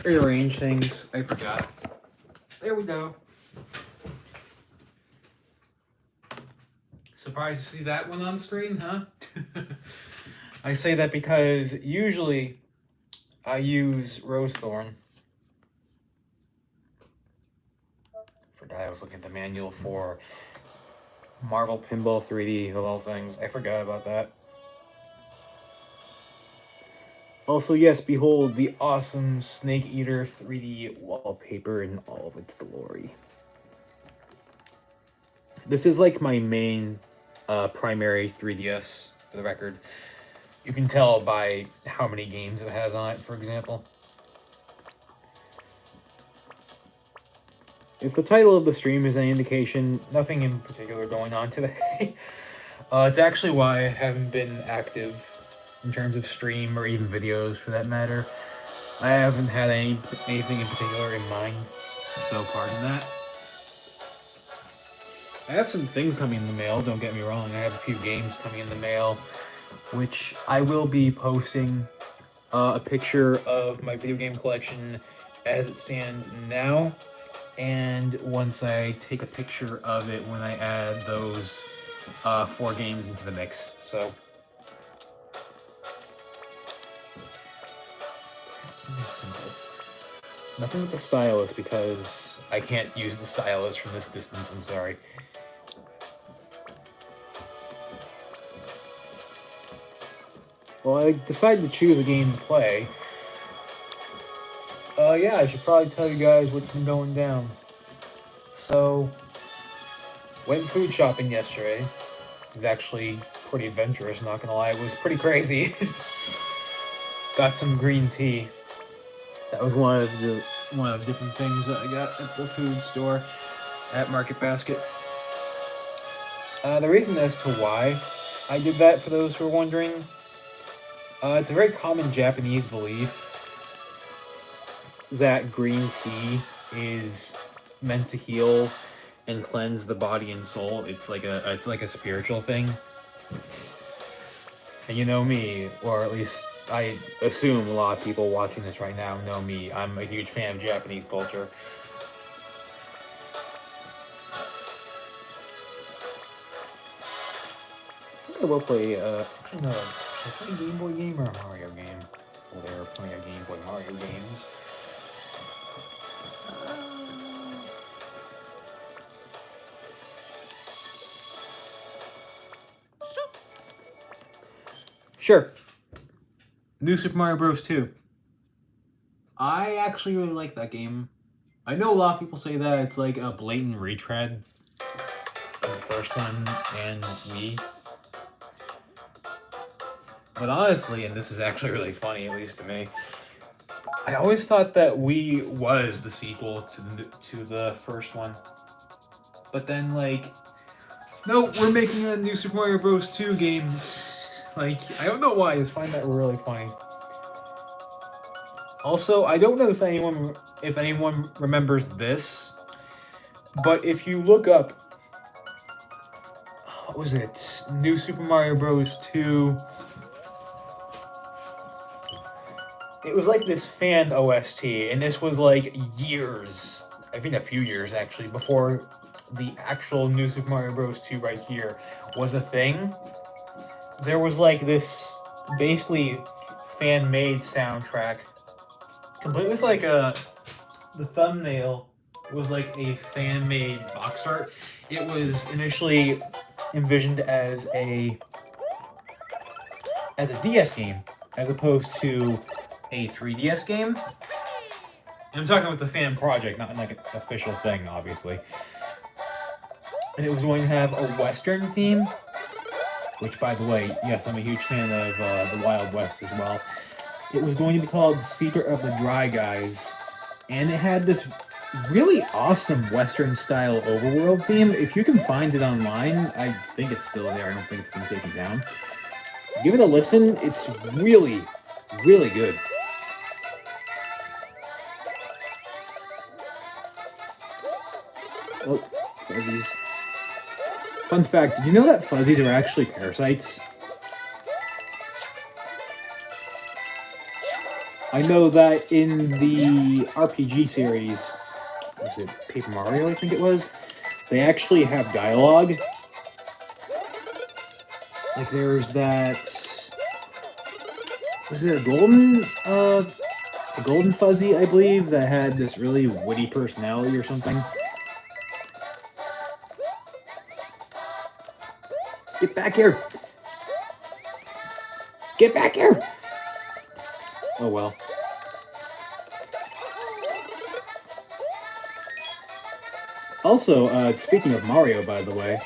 rearrange things. I forgot. There we go. Surprised to see that one on screen, huh? I say that because usually I use Rosethorn. Forgot I was looking at the manual for Marvel Pinball 3D of all things. I forgot about that. Also, yes, behold the awesome Snake Eater 3D wallpaper in all of its glory. This is like my main primary 3DS, for the record. You can tell by how many games it has on it, for example. If the title of the stream is any indication, nothing in particular going on today. It's actually why I haven't been active in terms of stream or even videos for that matter. I haven't had anything in particular in mind, so pardon that. I have some things coming in the mail, don't get me wrong. I have a few games coming in the mail, which I will be posting a picture of my video game collection as it stands now, and once I take a picture of it when I add those 4 games into the mix. So simple. Nothing with the stylus because I can't use the stylus from this distance, I'm sorry. Well, I decided to choose a game to play. Yeah, I should probably tell you guys what's been going down. So, went food shopping yesterday. It was actually pretty adventurous, not gonna lie. It was pretty crazy. Got some green tea. That was one of the different things that I got at the food store at Market Basket. The reason as to why I did that, for those who are wondering, it's a very common Japanese belief that green tea is meant to heal and cleanse the body and soul. It's like a spiritual thing. And you know me, or at least I assume a lot of people watching this right now know me. I'm a huge fan of Japanese culture. I think I will play, actually no, should I play a Game Boy game or a Mario game? Well, there are plenty of Game Boy Mario games. Sure. New Super Mario Bros. 2. I actually really like that game. I know a lot of people say that it's like a blatant retread of the first one and Wii. But honestly, and this is actually really funny, at least to me, I always thought that Wii was the sequel to the first one. But then, like, no, we're making a new Super Mario Bros. 2 game. Like, I don't know why, I just find that really funny. Also, I don't know if anyone remembers this, but if you look up, what was it? New Super Mario Bros. 2. It was like this fan OST, and this was like years, I think a few years actually, before the actual New Super Mario Bros. 2 right here was a thing. There was like this basically fan-made soundtrack, complete with like the thumbnail was like a fan-made box art. It was initially envisioned as a DS game, as opposed to a 3DS game. And I'm talking about the fan project, not like an official thing, obviously. And it was going to have a Western theme, which, by the way, yes, I'm a huge fan of the Wild West as well. It was going to be called Secret of the Dry Guys, and it had this really awesome Western-style overworld theme. If you can find it online, I think it's still there. I don't think it's been taken down. Give it a listen. It's really, really good. Oh, fuzzies. Fun fact, did you know that fuzzies are actually parasites? I know that in the RPG series, was it Paper Mario, I think it was, they actually have dialogue. Like there's that, was it a golden fuzzy, I believe, that had this really witty personality or something. Get back here! Get back here! Oh well. Also, speaking of Mario, by the way,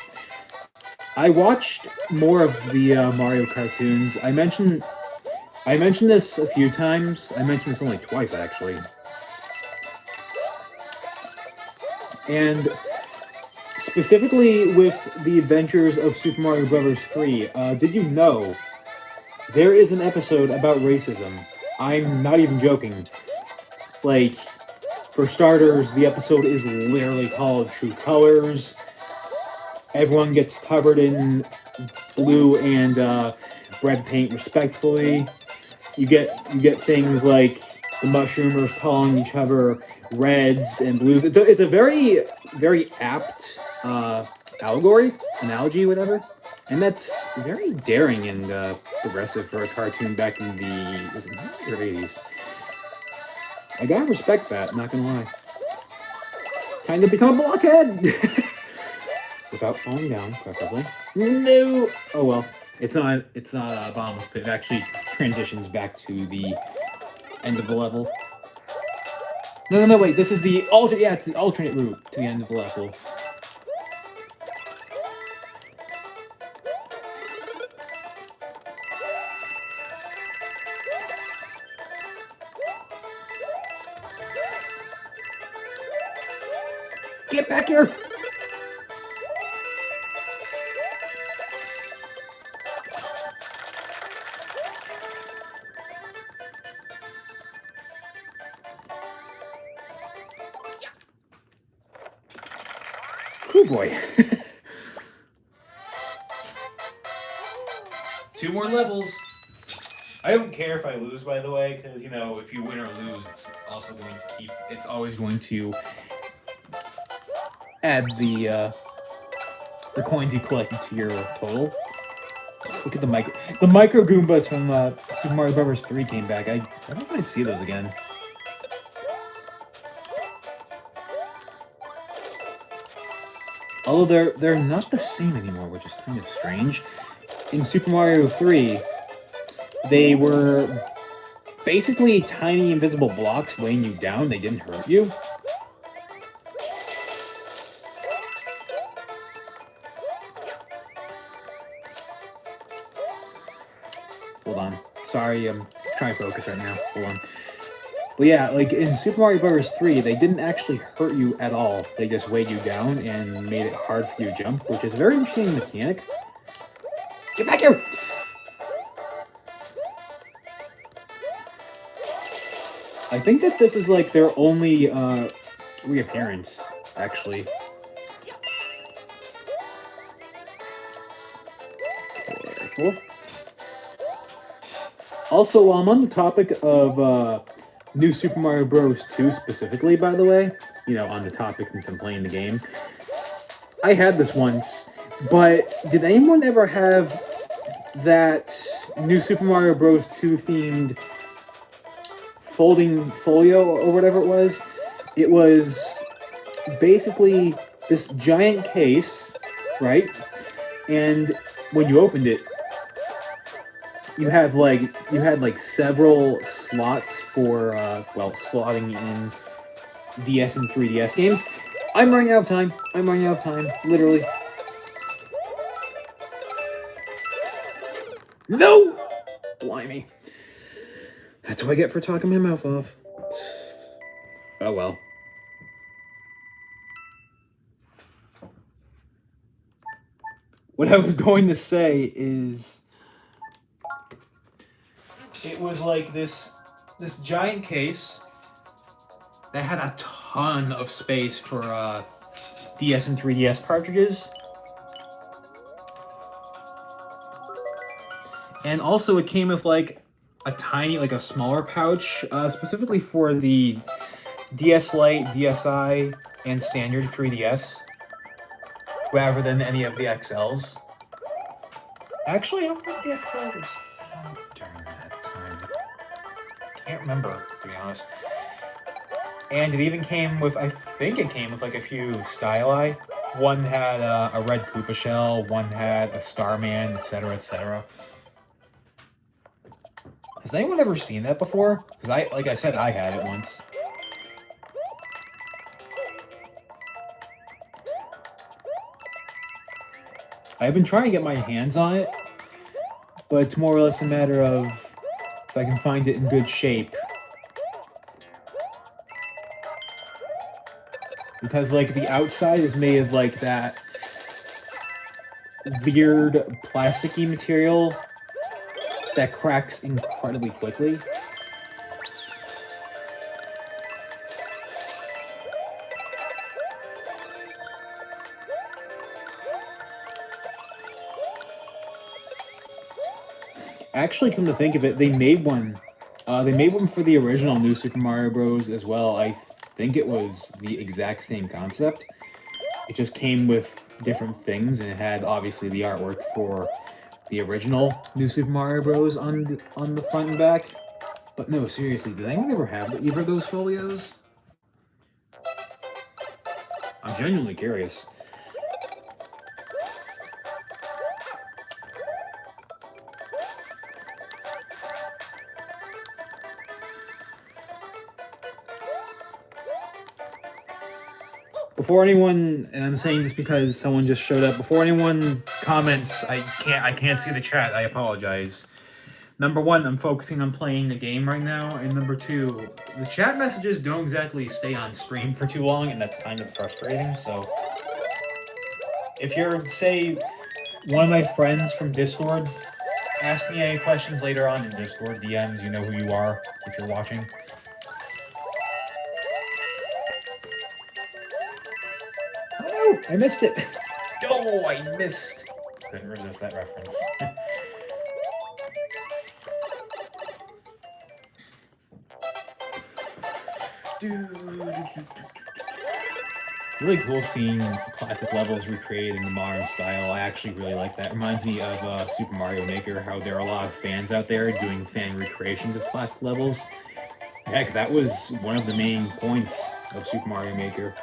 I watched more of the Mario cartoons. I mentioned this a few times. I mentioned this only twice, actually. And specifically with the adventures of Super Mario Bros. 3, did you know there is an episode about racism? I'm not even joking. Like, for starters, the episode is literally called True Colors. Everyone gets covered in blue and red paint respectfully. You get things like the mushroomers calling each other reds and blues. It's a very, very apt analogy, whatever. And that's very daring and progressive for a cartoon back in the, was it 90s or 80s? I gotta respect that, not gonna lie. Time to become a blockhead! Without falling down, preferably. No! Oh well. It's not a bottomless pit. It actually transitions back to the end of the level. No, wait. This is the it's the alternate route to the end of the level. Get back here! Oh boy. 2 more levels. I don't care if I lose, by the way, because, you know, if you win or lose, it's always going to add the coins you collected to your total. Look at the micro Goombas from Super Mario Bros. 3 came back. I don't know if I'd see those again. Although they're not the same anymore, which is kind of strange. In Super Mario 3, they were basically tiny invisible blocks weighing you down. They didn't hurt you. Hold on. Sorry, I'm trying to focus right now. Hold on. But yeah, like in Super Mario Bros. 3, they didn't actually hurt you at all. They just weighed you down and made it hard for you to jump, which is a very interesting mechanic. Get back here! I think that this is like their only reappearance, actually. Careful. Also, while I'm on the topic of New Super Mario Bros. 2 specifically, by the way, you know, on the topic since I'm playing the game, I had this once, but did anyone ever have that New Super Mario Bros. 2 themed folding folio or whatever it was? It was basically this giant case, right? And when you opened it, you had like several slots for slotting in DS and 3DS games. I'm running out of time. Literally. No! Blimey. That's what I get for talking my mouth off. Oh well. What I was going to say is, it was like this giant case that had a ton of space for DS and 3DS cartridges. And also it came with like a tiny, like a smaller pouch, specifically for the DS Lite, DSi, and standard 3DS, rather than any of the XLs. Actually, I don't think the XL was out during that time. Can't remember, to be honest. And it even came with, I think it came with like a few styli. One had a red Koopa shell, one had a Starman, etc., etc. Has anyone ever seen that before? Because like I said, I had it once. I've been trying to get my hands on it, but it's more or less a matter of if I can find it in good shape. Because, like, the outside is made of, like, that weird plasticky material that cracks incredibly quickly. Actually, come to think of it, they made one. They made one for the original New Super Mario Bros. As well. I think it was the exact same concept. It just came with different things, and it had obviously the artwork for the original New Super Mario Bros. on the front and back. But no, seriously, did anyone ever have either of those folios? I'm genuinely curious. Before anyone, and I'm saying this because someone just showed up, before anyone comments, I can't see the chat, I apologize. Number one, I'm focusing on playing the game right now, and number two, the chat messages don't exactly stay on stream for too long, and that's kind of frustrating, so if you're, say, one of my friends from Discord, ask me any questions later on in Discord, DMs, you know who you are if you're watching. Oh, I missed it. Oh, I missed. Couldn't resist that reference. Really cool seeing classic levels recreated in the modern style. I actually really like that. It reminds me of Super Mario Maker, how there are a lot of fans out there doing fan recreations of classic levels. Heck, that was one of the main points of Super Mario Maker.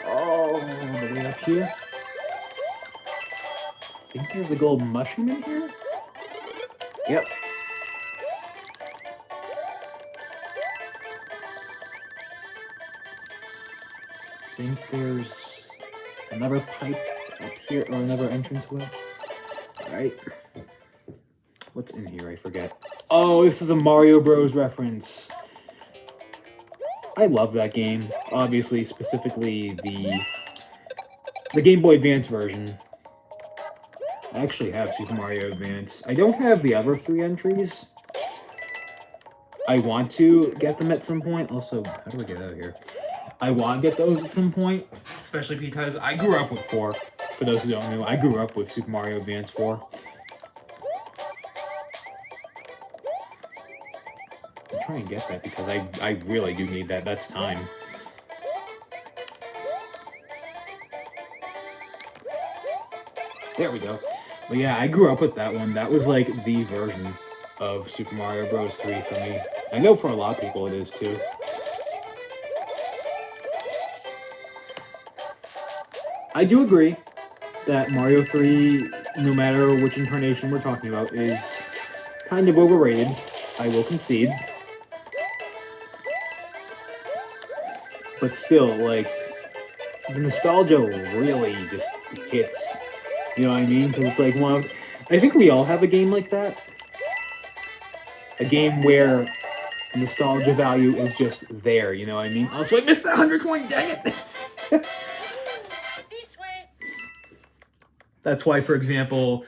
Oh, the way up here? I think there's a gold mushroom in here? Yep. I think there's another pipe up here, or another entranceway. Alright. What's in here? I forget. Oh, this is a Mario Bros. Reference. I love that game. Obviously, specifically the Game Boy Advance version. I actually have Super Mario Advance. I don't have the other 3 entries. I want to get them at some point. Also, how do I get out of here? I want to get those at some point, especially because I grew up with 4. For those who don't know, I grew up with Super Mario Advance 4. I'm trying to get that because I really do need that. That's time. There we go. But yeah, I grew up with that one. That was like the version of Super Mario Bros. 3 for me. I know for a lot of people it is too. I do agree that Mario 3, no matter which incarnation we're talking about, is kind of overrated. I will concede. But still, like, the nostalgia really just hits. You know what I mean? Because it's like one of... I think we all have a game like that. A game where nostalgia value is just there, you know what I mean? Also, I missed that 100 coin, dang it! That's why, for example,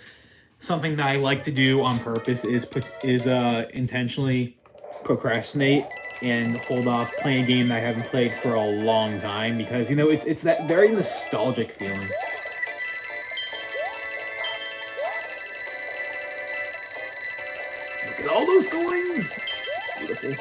something that I like to do on purpose is intentionally procrastinate and hold off playing a game that I haven't played for a long time, because, you know, it's that very nostalgic feeling. Look at all those coins! Beautiful.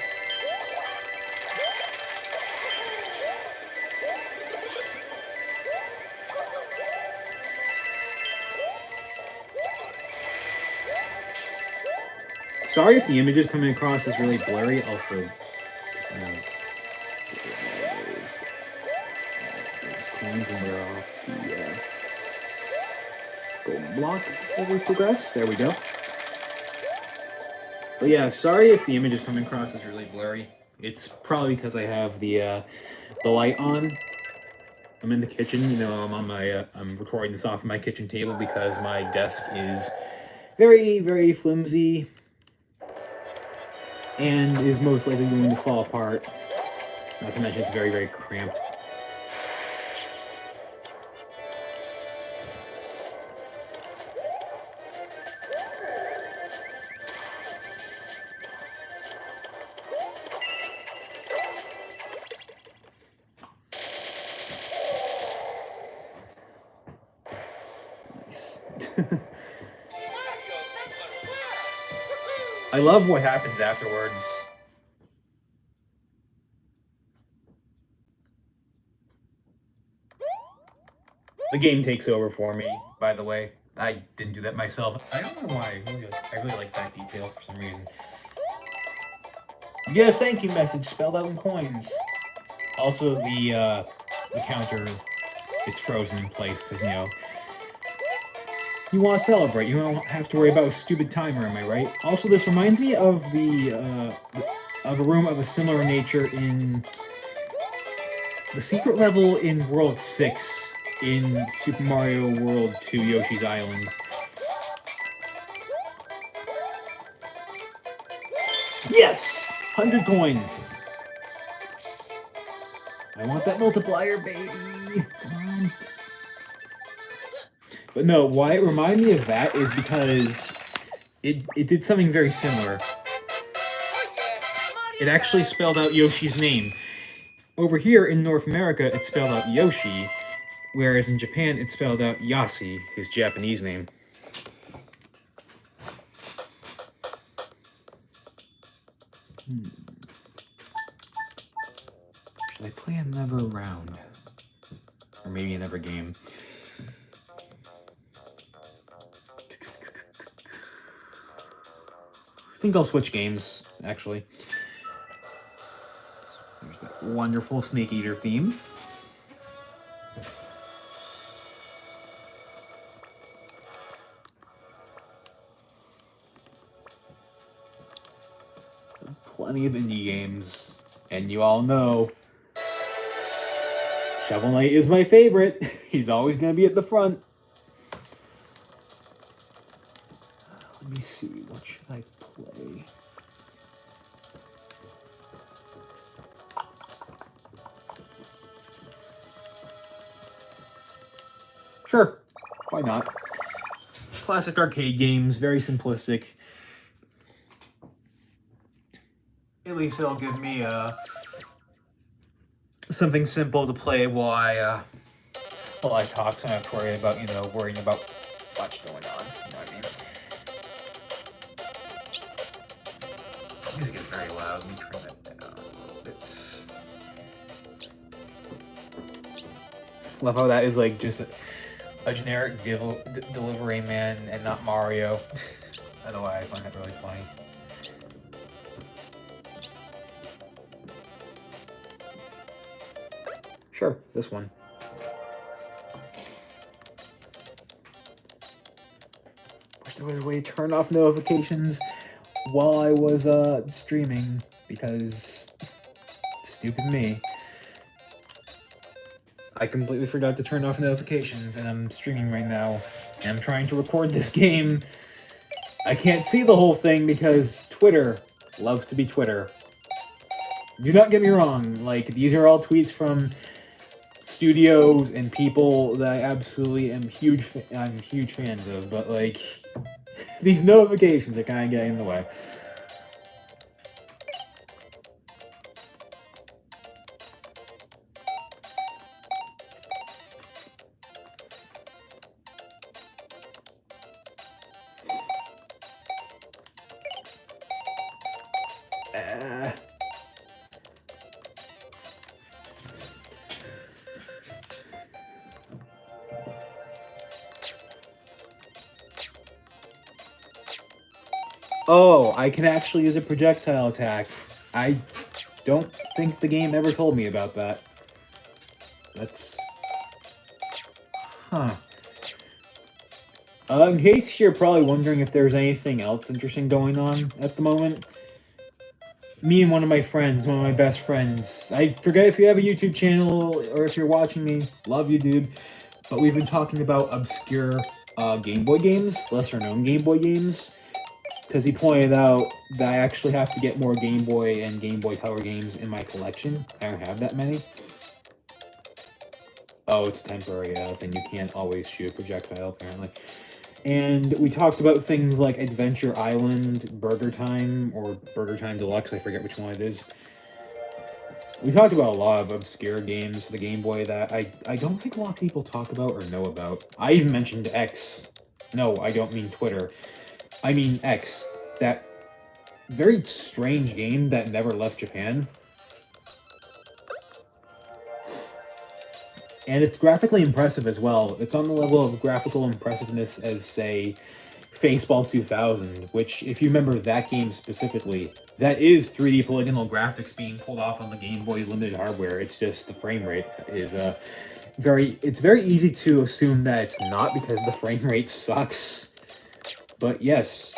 Sorry if the image is coming across as really blurry. Also, those coins and they're off the golden block as we progress. There we go. But yeah, sorry if the image is coming across as really blurry. It's probably because I have the light on. I'm in the kitchen, you know. I'm recording this off my kitchen table because my desk is very, very flimsy and is most likely going to fall apart. Not to mention it's very, very cramped. Nice. I love what happens afterwards. The game takes over for me, by the way. I didn't do that myself. I don't know why. I really like that detail for some reason. You get a thank you message spelled out in coins. Also, the counter, it's frozen in place because, you know, you want to celebrate. You don't have to worry about a stupid timer, am I right? Also, this reminds me of of a room of a similar nature in the secret level in World 6 in Super Mario World 2 Yoshi's Island. Yes! 100 coin! I want that multiplier, baby! Come on. But no, why it reminded me of that is because it did something very similar. It actually spelled out Yoshi's name. Over here in North America, it spelled out Yoshi, whereas in Japan, it spelled out Yasi, his Japanese name. Should I play another round? Or maybe another game? I think I'll switch games, actually. There's that wonderful Snake Eater theme. Plenty of indie games, and you all know Shovel Knight is my favorite. He's always going to be at the front. Let me see, what should I play? Sure, why not? Classic arcade games, very simplistic. At least it'll give me something simple to play while I talk, so I don't have to worry about, you know, worrying about what's going on. You know what I mean? Music is very loud. Let me turn that down a little bit. Love how that is like just a generic delivery man and not Mario. I don't know why I find that really funny. Sure, this one. Wish there was a way to turn off notifications while I was streaming, because stupid me. I completely forgot to turn off notifications, and I'm streaming right now, and I'm trying to record this game. I can't see the whole thing because Twitter loves to be Twitter. Do not get me wrong, like, these are all tweets from studios and people that I absolutely am huge fans of, but like these notifications are kind of getting in the way. Oh, I can actually use a projectile attack. I don't think the game ever told me about that. That's... Huh. In case you're probably wondering if there's anything else interesting going on at the moment, me and one of my friends, one of my best friends, I forget if you have a YouTube channel or if you're watching me, love you, dude, but we've been talking about obscure Game Boy games, lesser known Game Boy games, because he pointed out that I actually have to get more Game Boy and Game Boy Color games in my collection. I don't have that many. Oh, it's temporary, then you can't always shoot a projectile, apparently. And we talked about things like Adventure Island, Burger Time, or Burger Time Deluxe, I forget which one it is. We talked about a lot of obscure games for the Game Boy that I don't think a lot of people talk about or know about. I even mentioned X. No, I don't mean Twitter. I mean X. That very strange game that never left Japan. And it's graphically impressive as well. It's on the level of graphical impressiveness as, say, Faceball 2000, which, if you remember that game specifically, that is 3D polygonal graphics being pulled off on the Game Boy's limited hardware. It's just the frame rate is it's very easy to assume that it's not because the frame rate sucks. But yes,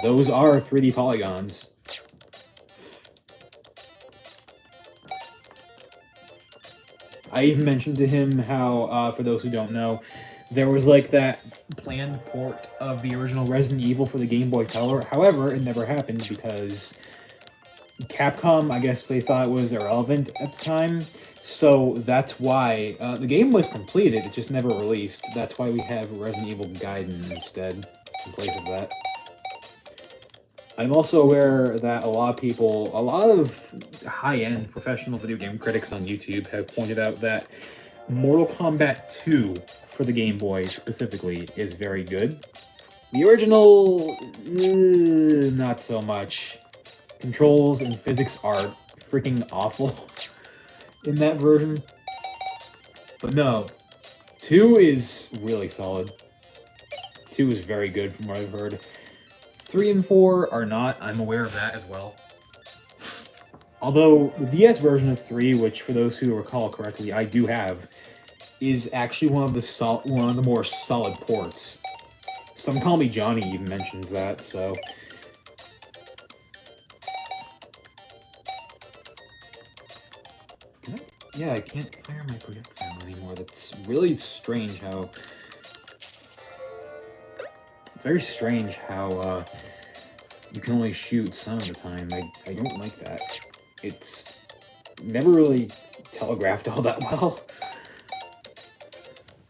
those are 3D polygons. I even mentioned to him how, for those who don't know, there was like that planned port of the original Resident Evil for the Game Boy Color. However, it never happened because Capcom, I guess they thought it was irrelevant at the time. So that's why the game was completed, it just never released. That's why we have Resident Evil Gaiden instead, in place of that. I'm also aware that a lot of high-end professional video game critics on YouTube have pointed out that Mortal Kombat 2 for the Game Boy specifically is very good. The original, not so much. Controls and physics are freaking awful in that version. But no, 2 is really solid. 2 is very good from what I've heard. 3 and 4 are not. I'm aware of that as well. Although the DS version of 3, which for those who recall correctly, I do have, is actually one of the more solid ports. Some Call Me Johnny even mentions that, so... Yeah, I can't fire my projectile anymore. That's really strange how... Very strange how, you can only shoot some of the time. I don't like that. It's never really telegraphed all that well.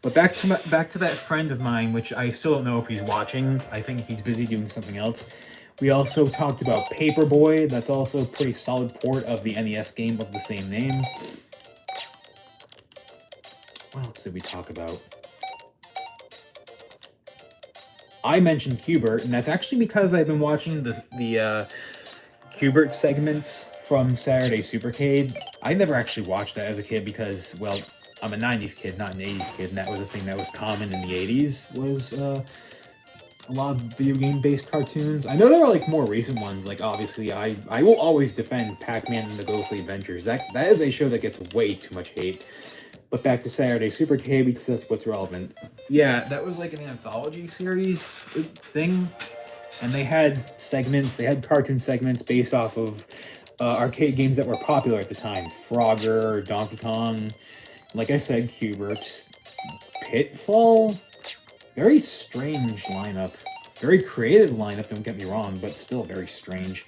But back to that friend of mine, which I still don't know if he's watching. I think he's busy doing something else. We also talked about Paperboy. That's also a pretty solid port of the NES game of the same name. What else did we talk about? I mentioned Q*bert, and that's actually because I've been watching the Q*bert segments from Saturday Supercade. I never actually watched that as a kid because, well, I'm a 90s kid, not an 80s kid, and that was a thing that was common in the 80s, was a lot of video game-based cartoons. I know there are, like, more recent ones, like, obviously, I will always defend Pac-Man and the Ghostly Adventures. That is a show that gets way too much hate. But back to Saturday Supercade, because that's what's relevant. Yeah, that was like an anthology series thing, and they had segments, they had cartoon segments based off of arcade games that were popular at the time. Frogger, Donkey Kong, like I said, Q*bert, Pitfall. Very strange lineup. Very creative lineup, don't get me wrong, but still very strange.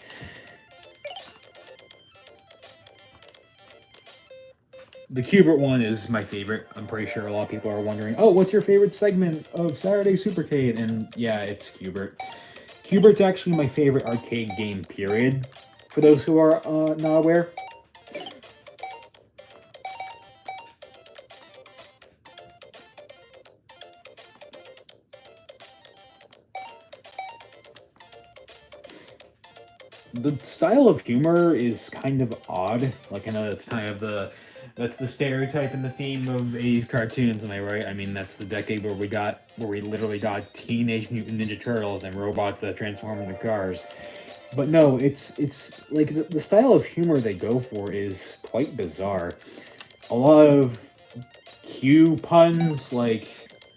The Q*bert one is my favorite. I'm pretty sure a lot of people are wondering, oh, what's your favorite segment of Saturday Supercade? And yeah, it's Q*bert. Q*bert's actually my favorite arcade game, period, for those who are not aware. The style of humor is kind of odd. Like, I know that's kind of that's the stereotype and the theme of 80s cartoons, am I right? I mean, that's the decade where we literally got Teenage Mutant Ninja Turtles and robots that transform into cars. But no, it's like the style of humor they go for is quite bizarre. A lot of Q puns, like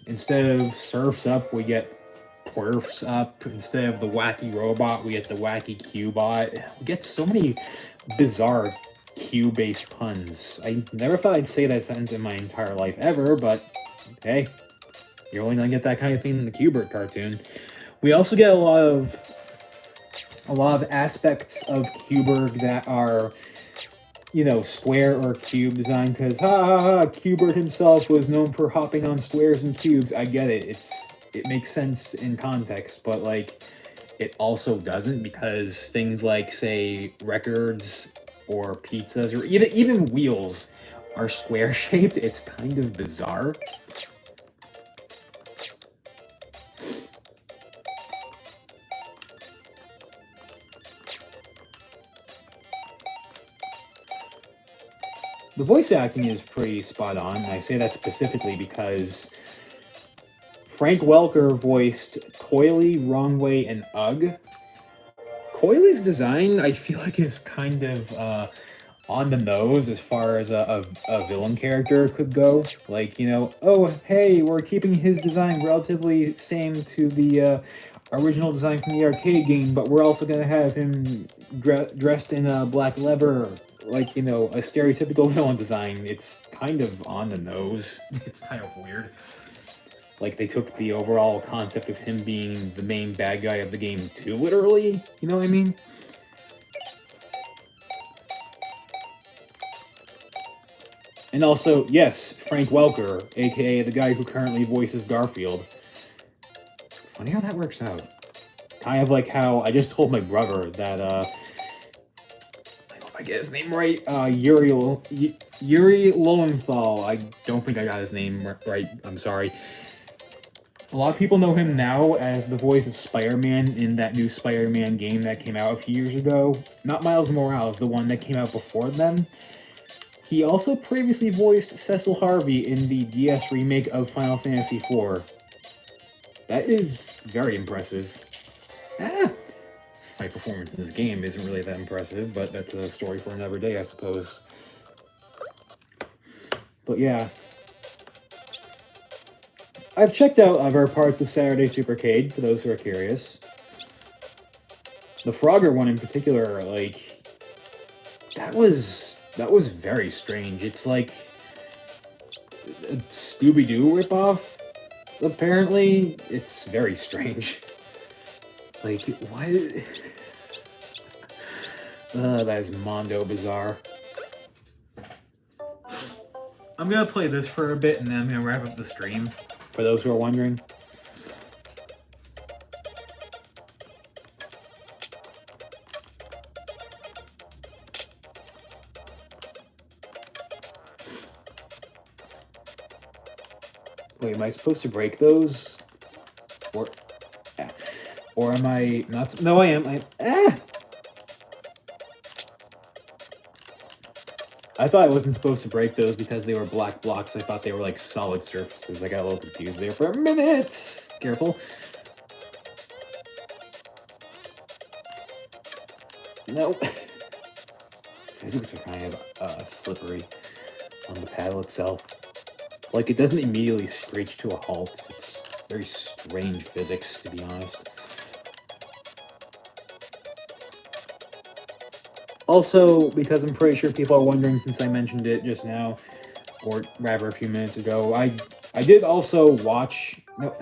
instead of surfs up, we get twerfs up. Instead of the wacky robot, we get the wacky Q bot. We get so many bizarre Q based puns. I never thought I'd say that sentence in my entire life ever, but hey, you're only gonna get that kind of thing in the Q*bert cartoon. We also get a lot of aspects of Q*bert that are, you know, square or cube design, because ha ha ha, Q*bert himself was known for hopping on squares and cubes. I get it. It makes sense in context, but like it also doesn't, because things like, say, records or pizzas or even wheels are square shaped. It's kind of bizarre. The voice acting is pretty spot on. And I say that specifically because Frank Welker voiced Coily, Wrongway, and Ugg. Coily's design, I feel like, is kind of on the nose as far as a villain character could go. Like, you know, oh, hey, we're keeping his design relatively same to the original design from the arcade game, but we're also going to have him dressed in black leather, like, you know, a stereotypical villain design. It's kind of on the nose. It's kind of weird. Like, they took the overall concept of him being the main bad guy of the game too literally. You know what I mean? And also, yes, Frank Welker, aka the guy who currently voices Garfield. Funny how that works out. Kind of like how I just told my brother that, I hope I get his name right, Yuri Lowenthal. I don't think I got his name right, I'm sorry. A lot of people know him now as the voice of Spider-Man in that new Spider-Man game that came out a few years ago. Not Miles Morales, the one that came out before then. He also previously voiced Cecil Harvey in the DS remake of Final Fantasy IV. That is very impressive. Ah, my performance in this game isn't really that impressive, but that's a story for another day, I suppose. But yeah. I've checked out other parts of Saturday Supercade, for those who are curious. The Frogger one in particular, like, that was very strange. It's like a Scooby-Doo ripoff, apparently. It's very strange. Like, why? That is Mondo bizarre. I'm gonna play this for a bit and then I'm gonna wrap up the stream, for those who are wondering. Wait, am I supposed to break those? Or am I not? No, I am. I thought I wasn't supposed to break those because they were black blocks. I thought they were like solid surfaces. I got a little confused there for a minute. Careful. No. Physics are kind of slippery on the paddle itself. Like, it doesn't immediately screech to a halt. It's very strange physics, to be honest. Also, because I'm pretty sure people are wondering since I mentioned it just now, or rather a few minutes ago, I did also watch... No.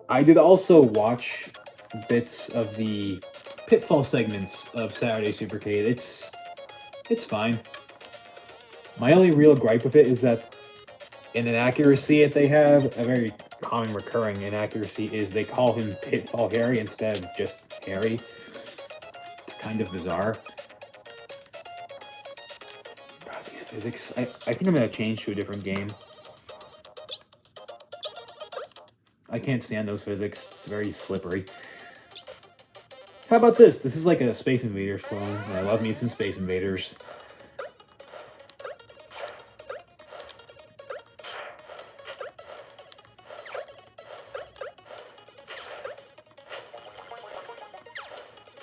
I did also watch bits of the Pitfall segments of Saturday Supercade. It's fine. My only real gripe with it is that an inaccuracy that they have, a very common recurring inaccuracy, is they call him Pitfall Harry instead of just Harry. It's kind of bizarre. God, these physics. I think I'm going to change to a different game. I can't stand those physics. It's very slippery. How about this? This is like a Space Invaders clone, and I love me some Space Invaders.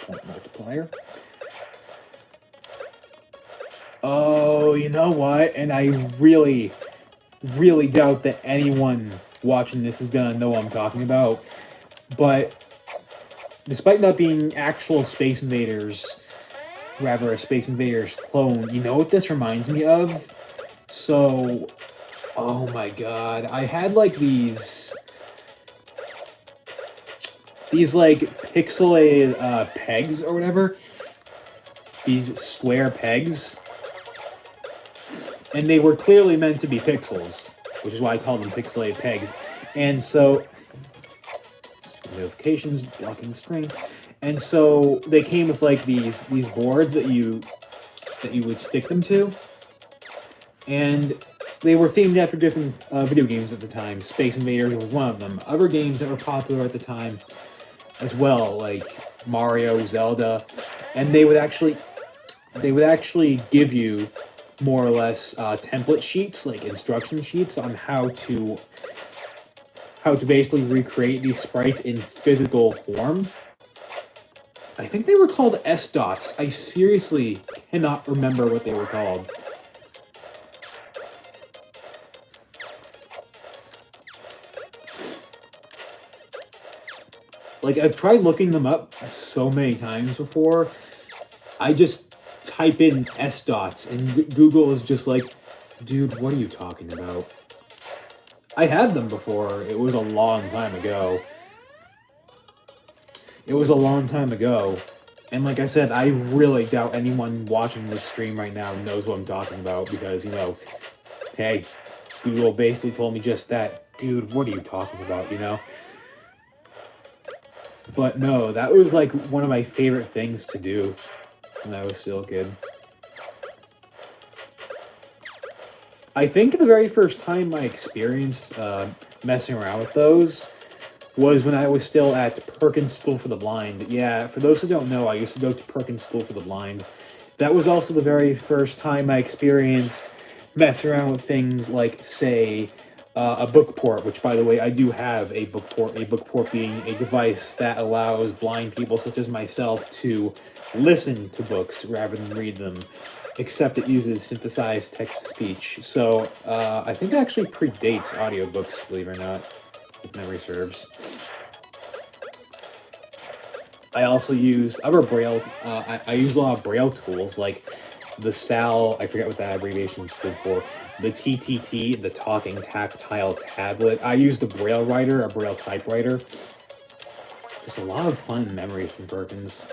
Point multiplier. Oh, you know what? And I really, really doubt that anyone watching this is gonna know what I'm talking about. But despite not being actual Space Invaders, rather a Space Invaders clone, you know what this reminds me of? So, oh my god, I had like these like pixelated pegs or whatever, these square pegs, and they were clearly meant to be pixels, which is why I call them pixelated pegs. And so, notifications blocking the screen, and so they came with like these boards that you would stick them to, and they were themed after different video games at the time. Space Invaders was one of them. Other games that were popular at the time as well, like Mario, Zelda, and they would actually give you more or less template sheets, like instruction sheets on how to basically recreate these sprites in physical form. I think they were called S-dots. I seriously cannot remember what they were called. Like, I've tried looking them up so many times before. I just type in S-dots, and Google is just like, dude, what are you talking about? I had them before. It was a long time ago. It was a long time ago. And like I said, I really doubt anyone watching this stream right now knows what I'm talking about because, you know, hey, Google basically told me just that. Dude, what are you talking about, you know? But no, that was like one of my favorite things to do when I was still a kid. I think the very first time I experienced messing around with those was when I was still at Perkins School for the Blind. Yeah, for those who don't know, I used to go to Perkins School for the Blind. That was also the very first time I experienced messing around with things like, say, a book port, which, by the way, I do have a book port. A book port being a device that allows blind people such as myself to listen to books rather than read them, except it uses synthesized text-to-speech. So I think it actually predates audiobooks, believe it or not, if memory serves. I also use other Braille, I use a lot of Braille tools, like the SAL, I forget what that abbreviation stood for, the TTT, the Talking Tactile Tablet. I use the Braille Writer, a Braille typewriter. Just a lot of fun memories from Perkins.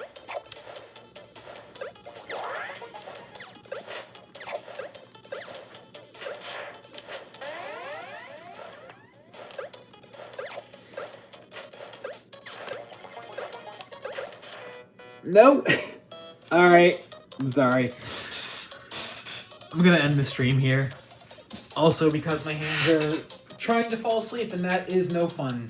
No! Alright, I'm sorry. I'm gonna end the stream here. Also because my hands are trying to fall asleep and that is no fun.